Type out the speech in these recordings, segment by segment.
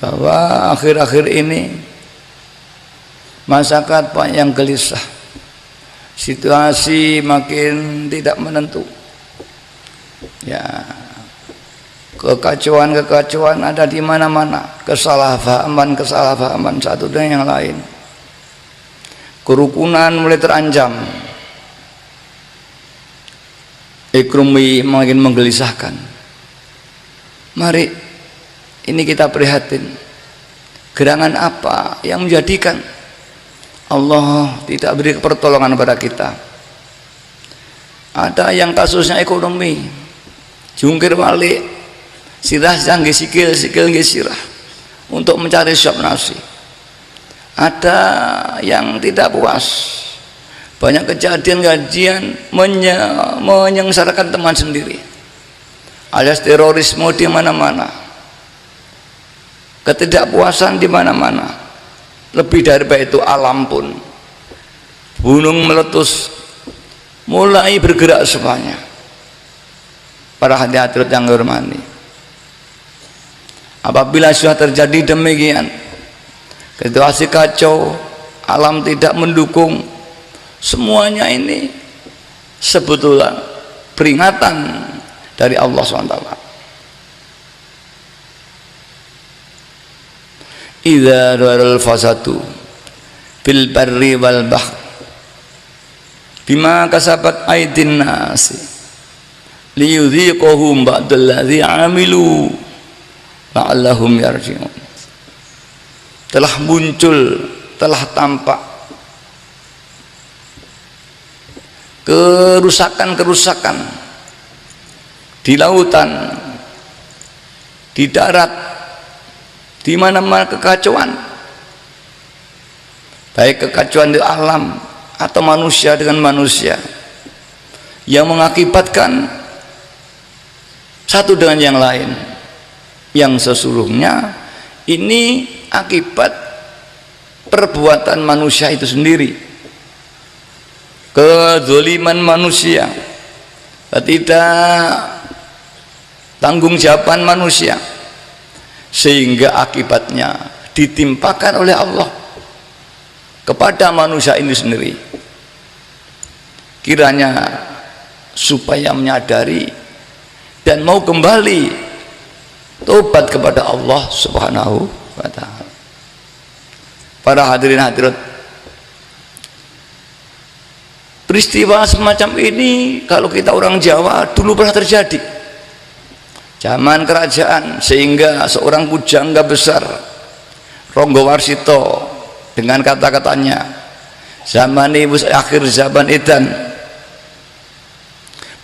bahwa akhir-akhir ini masyarakat banyak yang gelisah, situasi makin tidak menentu ya, kekacauan ada di mana-mana, kesalahpahaman satu dengan yang lain, kerukunan mulai terancam, ekonomi makin menggelisahkan. Mari ini kita prihatin, gerangan apa yang menjadikan Allah tidak beri pertolongan pada kita? Ada yang kasusnya ekonomi, jungkir balik, sirah nggih sikil nggih sirah untuk mencari suap nasi. Ada yang tidak puas, banyak kejadian menyengsarakan teman sendiri, alias terorisme di mana-mana, ketidakpuasan di mana-mana. Lebih dari itu alam pun, gunung meletus, mulai bergerak semuanya. Para hadirin yang hormati, apabila sudah terjadi demikian, situasi kacau, alam tidak mendukung, semuanya ini sebetulnya peringatan dari Allah SWT. Idza daral fasadu fil barri wal bahr bima kasabat aydin nasi liyudhiqahum ba'dalladzi 'amilu la'allahum yarji'un. Telah muncul, telah tampak kerusakan di lautan, di darat, di mana-mana kekacauan, baik kekacauan di alam atau manusia dengan manusia, yang mengakibatkan satu dengan yang lain, yang sesungguhnya ini akibat perbuatan manusia itu sendiri, kezaliman manusia, tidak tanggung jawaban manusia, sehingga akibatnya ditimpakan oleh Allah kepada manusia ini sendiri. Kiranya supaya menyadari dan mau kembali tobat kepada Allah Subhanahu wa ta'ala. Para hadirin hadirat, peristiwa semacam ini kalau kita orang Jawa dulu pernah terjadi zaman kerajaan, sehingga seorang pujangga besar Ronggo Warsito dengan kata-katanya, zaman ini akhir zaman edan,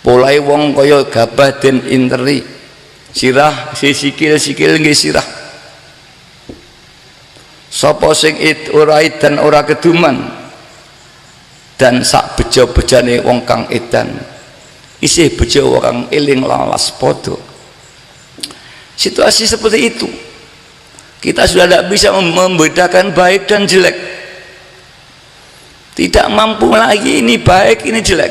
polai wong kaya gabah den interi, sirah si sikil nggih sirah, sapa sing ora edan ora keduman, dan sak bejo-bejane wong kang edan isih bejo kang eling lalas padha. Situasi seperti itu kita sudah tidak bisa membedakan baik dan jelek, tidak mampu lagi ini baik ini jelek,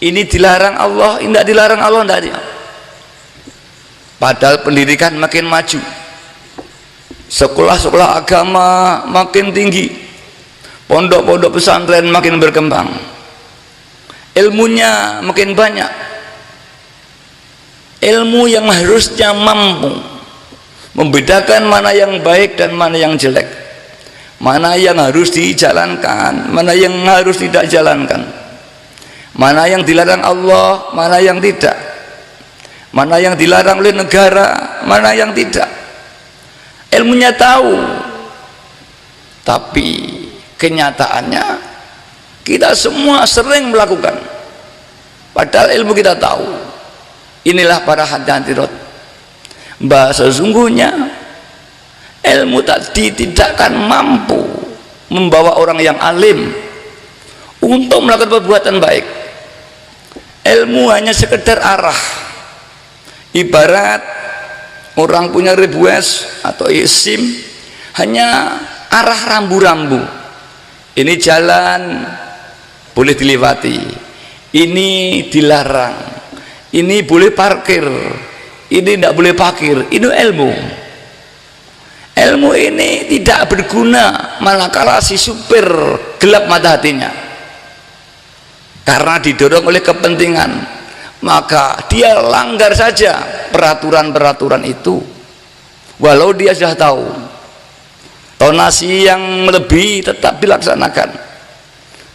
ini dilarang Allah ini tidak dilarang Allah, tidak ada. Padahal pendidikan makin maju, sekolah-sekolah agama makin tinggi, pondok-pondok pesantren makin berkembang, ilmunya makin banyak, ilmu yang harusnya mampu membedakan mana yang baik dan mana yang jelek, mana yang harus dijalankan, mana yang harus tidak jalankan, mana yang dilarang Allah, mana yang tidak, mana yang dilarang oleh negara, mana yang tidak. Ilmunya tahu, tapi kenyataannya kita semua sering melakukan, padahal ilmu kita tahu. Inilah para hadirat, bahasa sesungguhnya ilmu tadi tidak akan mampu membawa orang yang alim untuk melakukan perbuatan baik. Ilmu hanya sekedar arah, ibarat orang punya rebues atau SIM, hanya arah rambu-rambu. Ini jalan boleh dilewati, ini dilarang, ini boleh parkir, ini tidak boleh parkir. Ini ilmu. ilmu ini tidak berguna manakala si supir gelap mata hatinya karena didorong oleh kepentingan, maka dia langgar saja peraturan-peraturan itu walau dia sudah tahu tonasi yang lebih tetap dilaksanakan,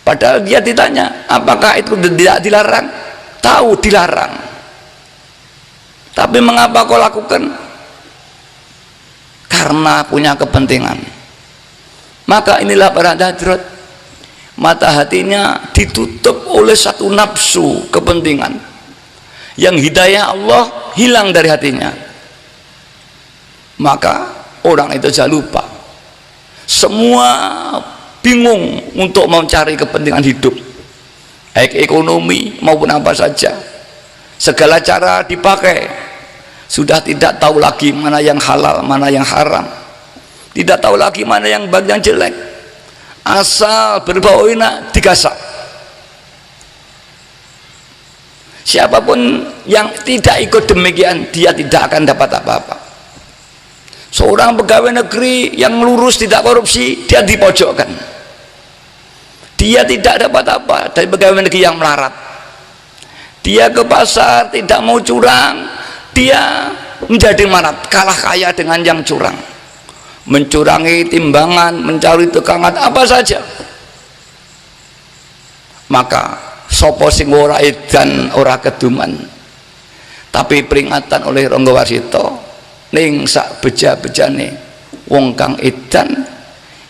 padahal dia ditanya apakah itu tidak dilarang, tahu dilarang, tapi mengapa kau lakukan? Karena punya kepentingan. Maka inilah para hadirat, mata hatinya ditutup oleh satu nafsu kepentingan yang hidayah Allah hilang dari hatinya, maka orang itu jangan lupa, semua bingung untuk mencari kepentingan hidup, baik ekonomi maupun apa saja, segala cara dipakai, sudah tidak tahu lagi mana yang halal, mana yang haram, tidak tahu lagi mana yang baik, yang jelek, asal berbau enak digasak. Siapapun yang tidak ikut demikian, dia tidak akan dapat apa-apa. Seorang pegawai negeri yang lurus tidak korupsi, dia dipojokkan, dia tidak dapat apa dari pegawai negeri yang melarat. Dia ke pasar tidak mau curang, dia menjadi melarat, kalah kaya dengan yang curang, mencurangi timbangan, mencari tekangan apa saja. Maka sopo sing ora edan ora keduman, tapi peringatan oleh Rangga Warsita, ning sak beja-bejane wong kang edan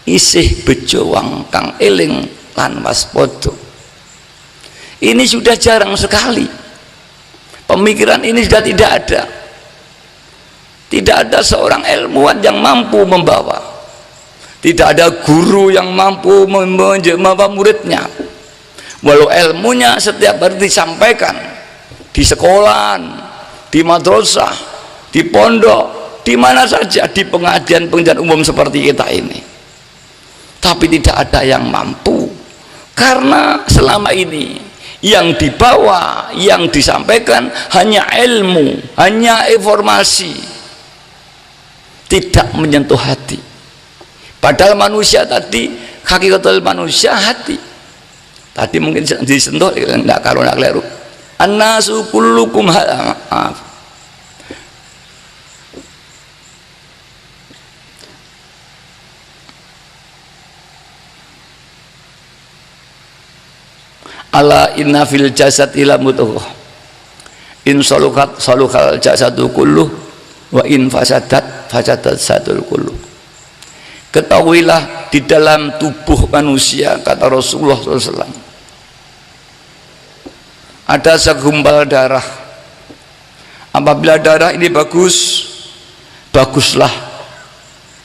isih bejo wong kang eling lan waspada. Ini sudah jarang sekali, pemikiran ini sudah tidak ada. Tidak ada seorang ilmuwan yang mampu membawa, tidak ada guru yang mampu membawa muridnya, walau ilmunya setiap hari disampaikan di sekolahan, di madrasah, di pondok, di mana saja, di pengajian-pengajian umum seperti kita ini, tapi tidak ada yang mampu, karena selama ini yang dibawa, yang disampaikan hanya ilmu, hanya informasi, tidak menyentuh hati. Padahal manusia tadi, hakikatul manusia hati. Tadi mungkin disentuh, enggak, kalau enggak keliru. An-nasu kullukum maaf. Ala inna fil jasad ila mudghah in salukat salukal jasadu kulluh wa in fasadat fasadat sadul kulluh. Ketahuilah di dalam tubuh manusia, kata Rasulullah SAW, ada segumpal darah. Apabila darah ini bagus, baguslah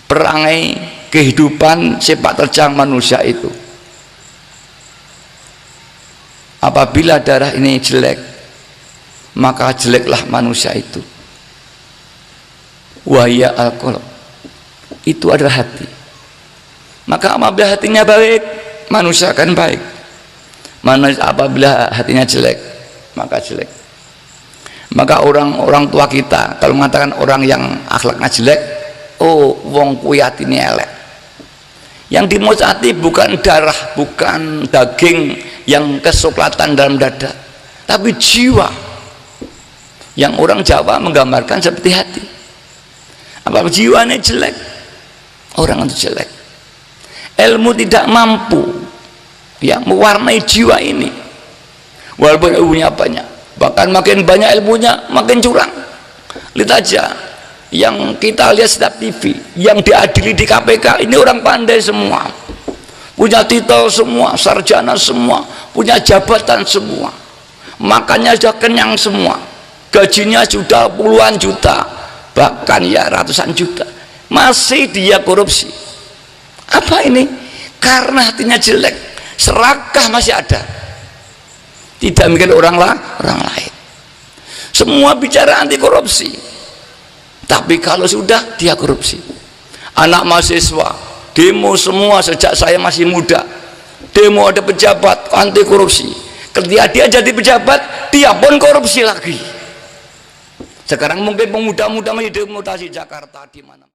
perangai kehidupan sepak terjang manusia itu. Apabila darah ini jelek, maka jeleklah manusia itu. Wahya al-qalb, itu adalah hati. Maka apabila hatinya baik, manusia akan baik. Apabila hatinya jelek, maka jelek. Maka orang tua kita kalau mengatakan orang yang akhlaknya jelek, oh wong kuwi atine elek. Yang dimocati bukan darah, bukan daging yang kesoklatan dalam dada, tapi jiwa. Yang orang Jawa menggambarkan seperti hati. Apabila jiwanya jelek, orang itu jelek. Ilmu tidak mampu ya mewarnai jiwa ini, walaupun ilmunya banyak. Bahkan makin banyak ilmunya, makin curang. Lihat aja yang kita lihat setiap TV, yang diadili di KPK, ini orang pandai semua, punya titel semua, sarjana semua, punya jabatan semua, makannya sudah kenyang semua, gajinya sudah puluhan juta, bahkan ya ratusan juta, masih dia korupsi. Apa ini? Karena hatinya jelek, serakah masih ada, tidak mikir orang lain. Semua bicara anti korupsi, tapi kalau sudah dia korupsi. Anak mahasiswa demo semua sejak saya masih muda, demo ada pejabat anti korupsi. Ketika dia jadi pejabat, dia pun korupsi lagi. Sekarang mungkin pemuda-muda masih demo di Jakarta di mana.